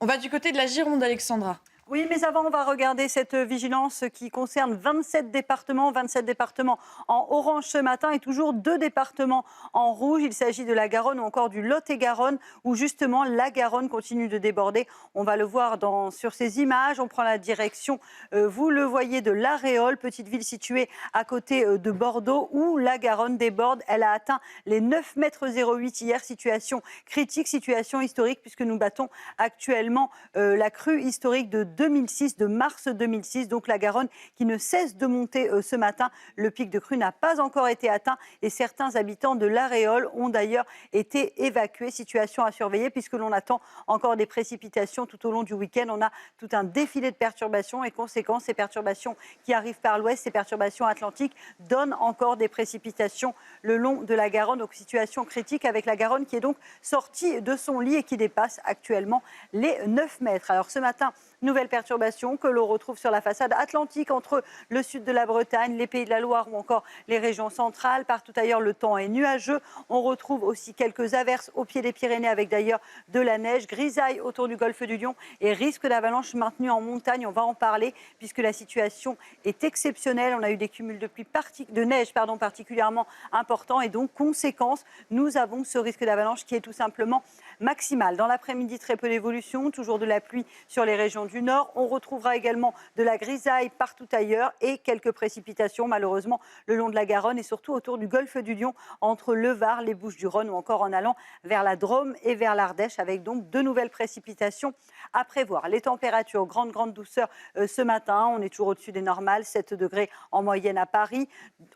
On va du côté de la Gironde, Alexandra. Oui, mais avant, on va regarder cette vigilance qui concerne 27 départements. 27 départements en orange ce matin et toujours 2 départements en rouge. Il s'agit de la Garonne ou encore du Lot-et-Garonne, où justement la Garonne continue de déborder. On va le voir sur ces images. On prend la direction, vous le voyez, de La Réole, petite ville située à côté de Bordeaux, où la Garonne déborde. Elle a atteint les 9,08 m hier. Situation critique, situation historique, puisque nous battons actuellement la crue historique de 2006, de mars 2006. Donc la Garonne qui ne cesse de monter ce matin. Le pic de crue n'a pas encore été atteint et certains habitants de La Réole ont d'ailleurs été évacués. Situation à surveiller puisque l'on attend encore des précipitations tout au long du week-end. On a tout un défilé de perturbations et conséquences, ces perturbations qui arrivent par l'ouest, ces perturbations atlantiques donnent encore des précipitations le long de la Garonne. Donc situation critique avec la Garonne qui est donc sortie de son lit et qui dépasse actuellement les 9 mètres. Alors ce matin, nouvelle perturbation que l'on retrouve sur la façade atlantique entre le sud de la Bretagne, les Pays de la Loire ou encore les régions centrales. Partout ailleurs, le temps est nuageux. On retrouve aussi quelques averses au pied des Pyrénées avec d'ailleurs de la neige, grisaille autour du golfe du Lion et risque d'avalanche maintenu en montagne. On va en parler puisque la situation est exceptionnelle. On a eu des cumuls de neige particulièrement importants et donc conséquence, nous avons ce risque d'avalanche qui est tout simplement maximal. Dans l'après-midi, très peu d'évolution, toujours de la pluie sur les régions du nord. On retrouvera également de la grisaille partout ailleurs et quelques précipitations malheureusement le long de la Garonne et surtout autour du golfe du Lion entre le Var, les Bouches-du-Rhône ou encore en allant vers la Drôme et vers l'Ardèche avec donc de nouvelles précipitations à prévoir. Les températures, grande douceur ce matin. On est toujours au-dessus des normales, 7 degrés en moyenne à Paris,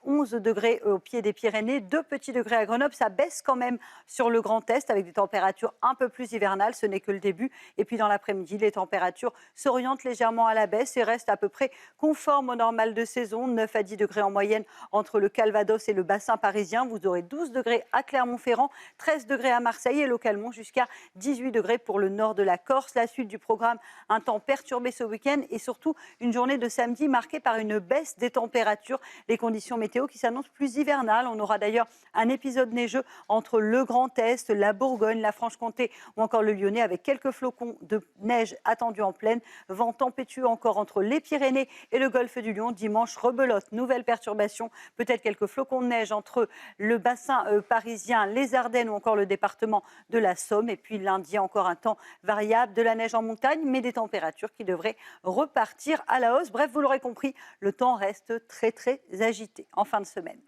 11 degrés au pied des Pyrénées, 2 petits degrés à Grenoble. Ça baisse quand même sur le Grand Est avec des températures un peu plus hivernales. Ce n'est que le début. Et puis dans l'après-midi, les températures s'orientent légèrement à la baisse et restent à peu près conformes au normal de saison. 9 à 10 degrés en moyenne entre le Calvados et le bassin parisien. Vous aurez 12 degrés à Clermont-Ferrand, 13 degrés à Marseille et localement jusqu'à 18 degrés pour le nord de la Corse. La suite du programme, un temps perturbé ce week-end et surtout une journée de samedi marquée par une baisse des températures. Les conditions météo qui s'annoncent plus hivernales. On aura d'ailleurs un épisode neigeux entre le Grand Est, la Bourgogne, la Franche-Comté ou encore le Lyonnais avec quelques flocons de neige attendus en pleine. Vent tempétueux encore entre les Pyrénées et le golfe du Lion. Dimanche, rebelote, nouvelle perturbation, peut-être quelques flocons de neige entre le bassin parisien, les Ardennes ou encore le département de la Somme. Et puis lundi, encore un temps variable, de la neige en montagne, mais des températures qui devraient repartir à la hausse. Bref, vous l'aurez compris, le temps reste très agité en fin de semaine.